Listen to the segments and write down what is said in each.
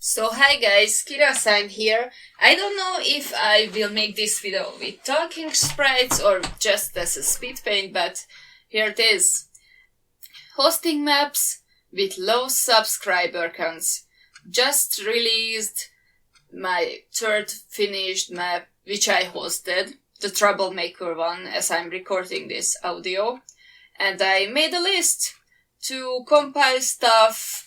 So hi guys, Kira-san here. I don't know if I will make this video with talking sprites or just as a speed paint, but here it is. Hosting maps with low subscriber counts. Just released my third finished map, which I hosted, the troublemaker one, as I'm recording this audio. And I made a list to compile stuff,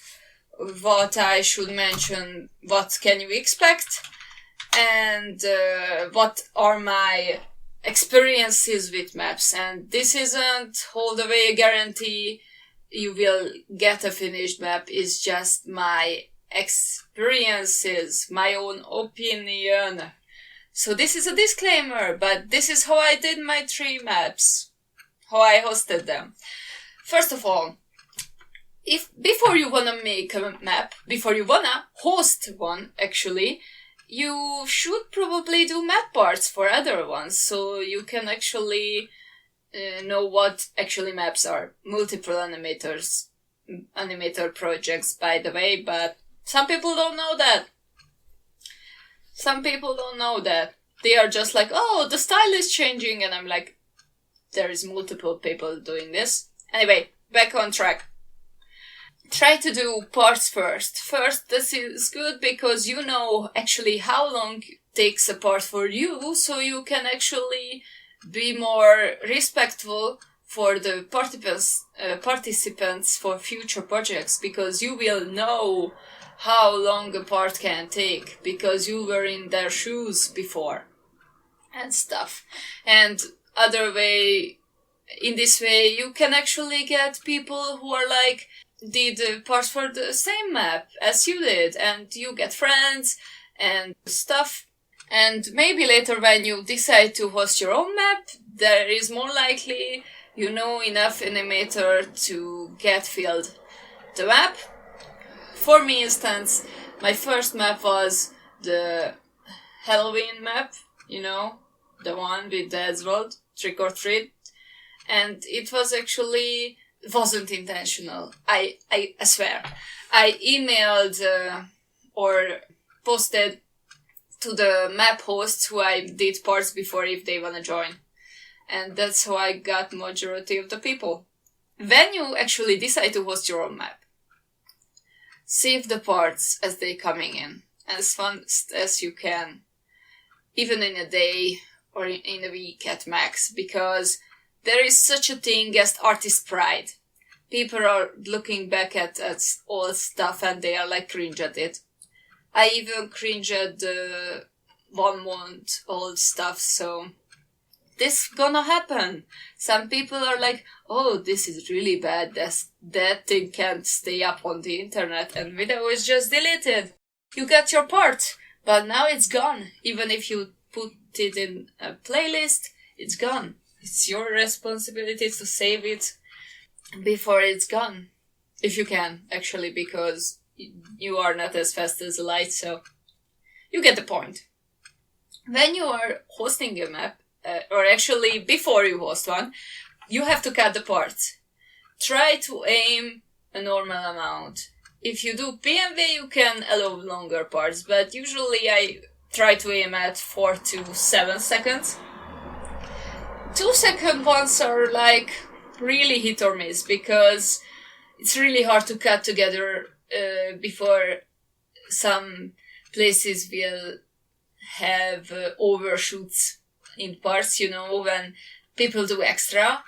what I should mention, what can you expect, and what are my experiences with maps. And this isn't all the way a guarantee you will get a finished map, it's just my experiences, my own opinion. So this is a disclaimer, but this is how I did my 3 maps, how I hosted them. First of all, if before you wanna make a map, before you wanna host one, actually, you should probably do map parts for other ones, so you can actually know what actually maps are. Multiple animator projects, by the way, but some people don't know that. Some people don't know that. They are just like, oh, the style is changing, and I'm like, there is multiple people doing this. Anyway, back on track. Try to do parts first. First, this is good because you know actually how long it takes a part for you, so you can actually be more respectful for the participants for future projects, because you will know how long a part can take because you were in their shoes before and stuff. And other way, in this way, you can actually get people who are like, did parts for the same map as you did, and you get friends and stuff. And maybe later when you decide to host your own map, there is more likely you know enough animator to get filled the map. For me, instance, my first map was the Halloween map, you know, the one with Dad's Road, Trick or Treat. And it was actually wasn't intentional. I swear. I emailed or posted to the map hosts who I did parts before if they wanna join. And that's how I got majority of the people. When you actually decide to host your own map, save the parts as they coming in, as fast as you can, even in a day or in a week at max, because there is such a thing as artist pride. People are looking back at old stuff and they are like cringe at it. I even cringe at the 1 month old stuff, so this gonna happen. Some people are like, oh, this is really bad, that thing can't stay up on the internet, and video is just deleted. You got your part, but now it's gone. Even if you put it in a playlist, it's gone. It's your responsibility to save it before it's gone. If you can, actually, because you are not as fast as the light, so you get the point. When you are hosting a map, or actually before you host one, you have to cut the parts. Try to aim a normal amount. If you do PMV, you can allow longer parts, but usually I try to aim at 4 to 7 seconds. 2-second ones are like really hit or miss, because it's really hard to cut together before some places will have overshoots in parts, you know, when people do extra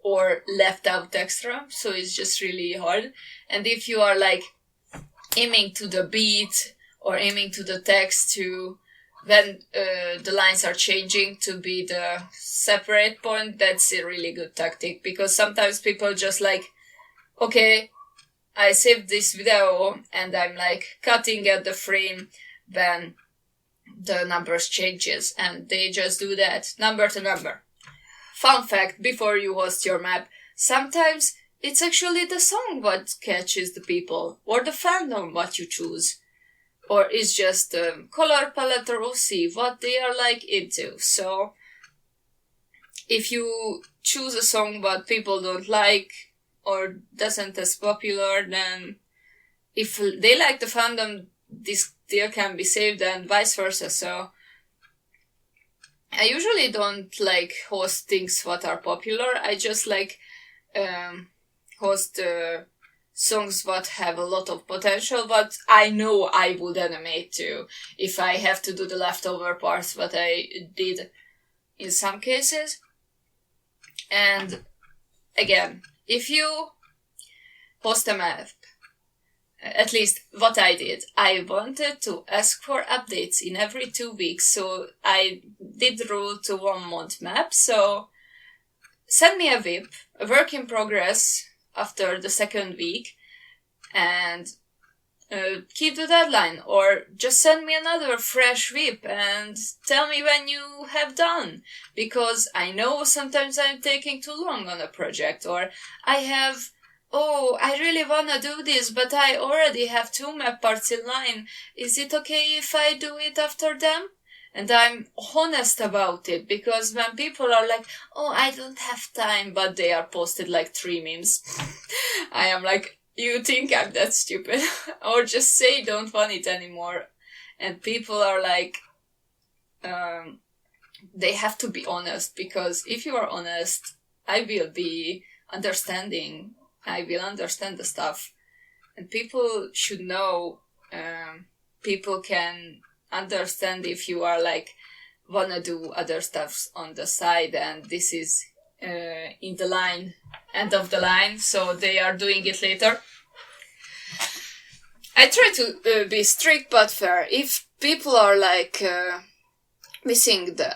or left out extra, so it's just really hard. And if you are like aiming to the beat or aiming to the text to when the lines are changing to be the separate point, that's a really good tactic, because sometimes people just like, okay, I saved this video and I'm like cutting at the frame when the numbers changes, and they just do that, number to number. Fun fact, before you host your map, sometimes it's actually the song what catches the people, or the fandom what you choose. Or it's just color palette, or we'll see what they are like into. So if you choose a song but people don't like or doesn't as popular, then if they like the fandom, this still can be saved and vice versa. So I usually don't like host things what are popular. I just like host songs what have a lot of potential, but I know I would animate too if I have to do the leftover parts what I did in some cases. And again, if you host a map, at least what I did, I wanted to ask for updates in every 2 weeks, so I did rule to 1 month map. So send me a VIP, a work in progress after the 2nd week, and keep the deadline, or just send me another fresh VIP and tell me when you have done, because I know sometimes I'm taking too long on a project, or I really wanna do this, but I already have 2 map parts in line. Is it okay if I do it after them? And I'm honest about it, because when people are like, oh, I don't have time, but they are posted like 3 memes, I am like, you think I'm that stupid? Or just say don't want it anymore. And people are like, they have to be honest, because if you are honest, I will be understanding. I will understand the stuff. And people should know, people can understand if you are like, wanna do other stuff on the side, and this is in the line, end of the line, so they are doing it later. I try to be strict but fair. If people are like missing the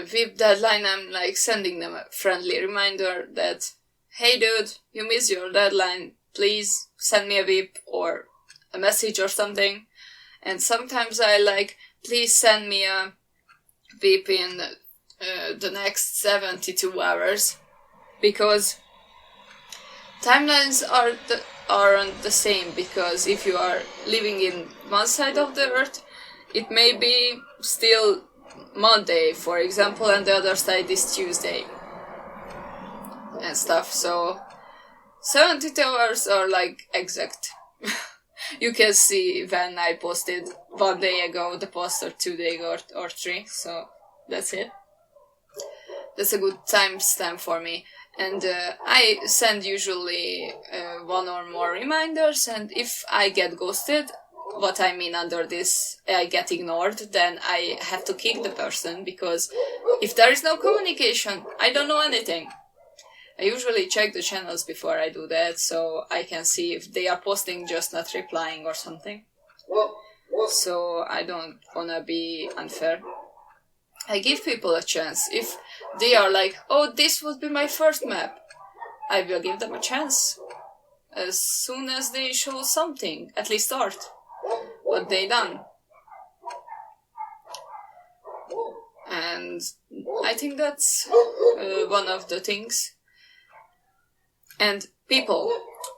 VIP deadline, I'm like sending them a friendly reminder that, hey dude, you missed your deadline, please send me a VIP or a message or something. And sometimes I like, please send me a VIP in the next 72 hours, because timelines aren't the same, because if you are living in one side of the earth, it may be still Monday, for example, and the other side is Tuesday and stuff. So 72 hours are like exact. You can see when I posted 1 day ago the post, or 2 days or 3, so that's it. That's a good timestamp for me. And I send usually 1 or more reminders, and if I get ghosted, what I mean under this, I get ignored, then I have to kick the person, because if there is no communication, I don't know anything. I usually check the channels before I do that, so I can see if they are posting, just not replying or something. So I don't wanna be unfair. I give people a chance. If they are like, oh, this would be my first map, I will give them a chance. As soon as they show something, at least art, what they done. And I think that's one of the things. And people,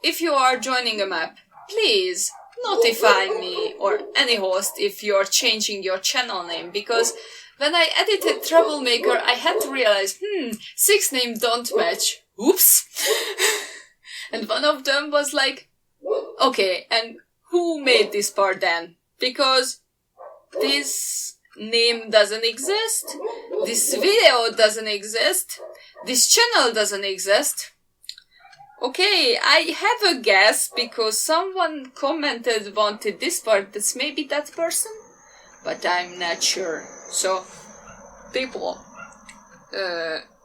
if you are joining a map, please notify me or any host if you're changing your channel name, because when I edited Troublemaker, I had to realize, 6 names don't match. Oops. And one of them was like, okay, and who made this part then? Because this name doesn't exist, this video doesn't exist, this channel doesn't exist. Okay, I have a guess, because someone commented wanted this part, that's maybe that person, but I'm not sure. So, people,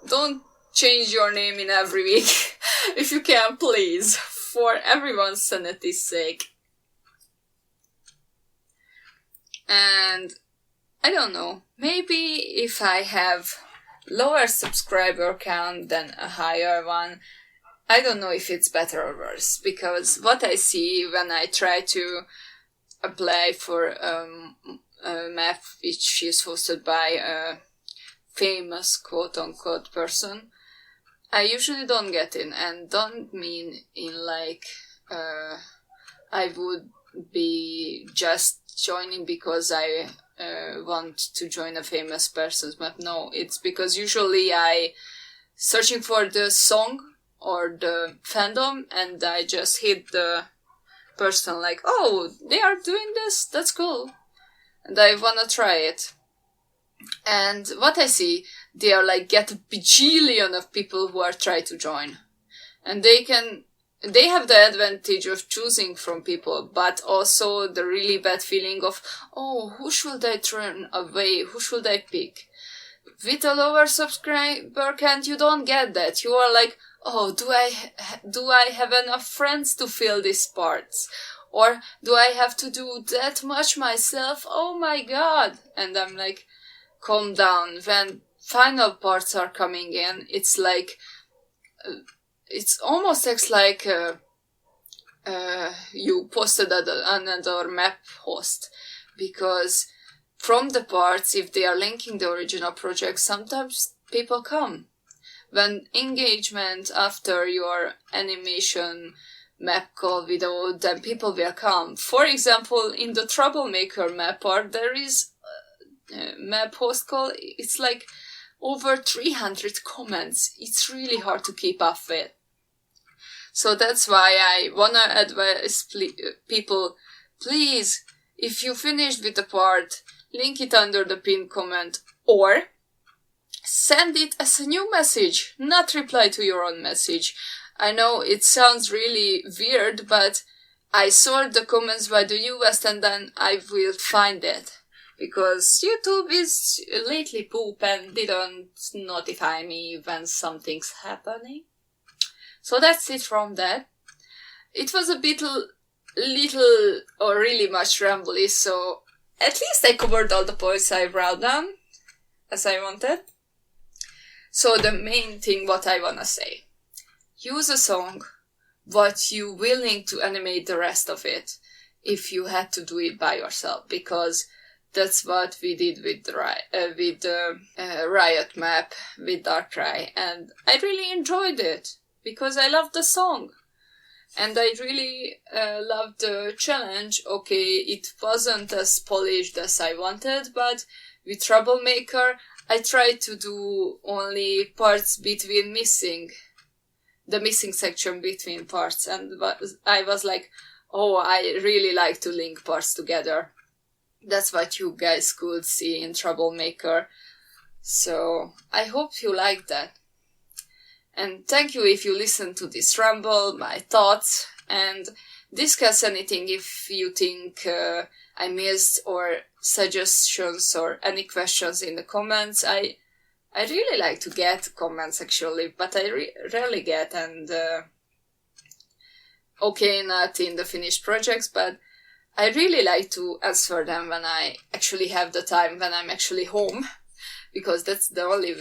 don't change your name in every week, if you can, please, for everyone's sanity's sake. And, I don't know, maybe if I have lower subscriber count than a higher one, I don't know if it's better or worse, because what I see when I try to apply for a map which is hosted by a famous quote-unquote person, I usually don't get in, and don't mean in like I would be just joining because I want to join a famous person's map. No, it's because usually I searching for the song or the fandom, and I just hit the person like, oh, they are doing this, that's cool, and I wanna try it. And what I see, they are like get a bajillion of people who are trying to join, and they have the advantage of choosing from people, but also the really bad feeling of, oh, who should I turn away? Who should I pick? With a lower subscriber count, you don't get that. You are like, oh, do I have enough friends to fill these parts? Or do I have to do that much myself? Oh my god. And I'm like, calm down. When final parts are coming in, it's like, it's almost like you posted another map host, because from the parts, if they are linking the original project, sometimes people come. When engagement after your animation map call video, then people will come. For example, in the troublemaker map part, there is a map host call. It's like over 300 comments. It's really hard to keep up with. So that's why I wanna advise people, please, if you finished with the part, link it under the pinned comment, or send it as a new message, not reply to your own message. I know it sounds really weird, but I sort the comments by the US and then I will find it. Because YouTube is lately poop and didn't notify me when something's happening. So that's it from that. It was a little or really much rambly, so at least I covered all the points I wrote down as I wanted. So the main thing what I wanna say. Use a song, but you willing to animate the rest of it if you had to do it by yourself, because that's what we did with the Riot map with Darkrai, and I really enjoyed it because I loved the song. And I really loved the challenge. Okay, it wasn't as polished as I wanted, but with Troublemaker, I tried to do only parts between the missing section between parts. And I was like, oh, I really like to link parts together. That's what you guys could see in Troublemaker. So I hope you liked that. And thank you if you listen to this ramble, my thoughts, and discuss anything if you think I missed, or suggestions or any questions in the comments. I really like to get comments actually, but I rarely get, and okay, not in the finished projects, but I really like to answer them when I actually have the time, when I'm actually home, because that's the only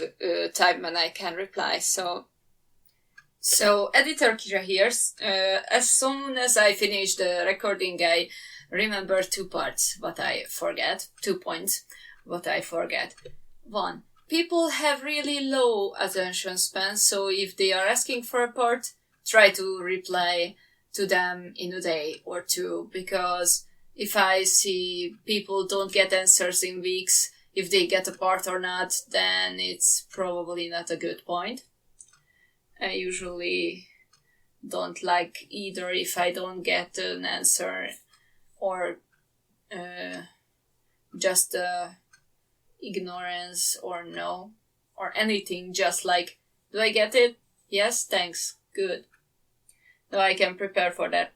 time when I can reply. So editor Kira here. As soon as I finish the recording, I remember 2 parts what I forget. 2 points what I forget. 1. People have really low attention span, so if they are asking for a part, try to reply to them in a day or 2, because if I see people don't get answers in weeks, if they get a part or not, then it's probably not a good point. I usually don't like either if I don't get an answer, or just ignorance or no, or anything, just like, do I get it? Yes, thanks, good. No, I can prepare for that.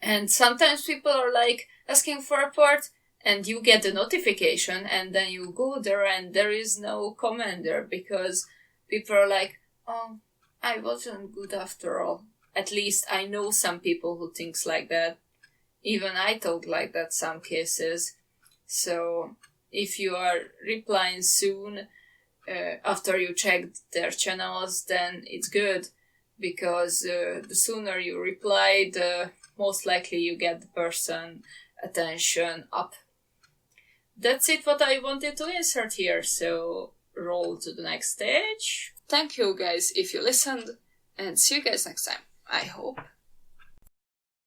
And sometimes people are like asking for a part, and you get the notification, and then you go there and there is no comment there, because people are like, oh, I wasn't good after all. At least I know some people who thinks like that. Even I talk like that some cases. So if you are replying soon after you checked their channels, then it's good, because the sooner you reply, the most likely you get the person attention up. That's it what I wanted to insert here, so roll to the next stage. Thank you guys if you listened, and see you guys next time, I hope.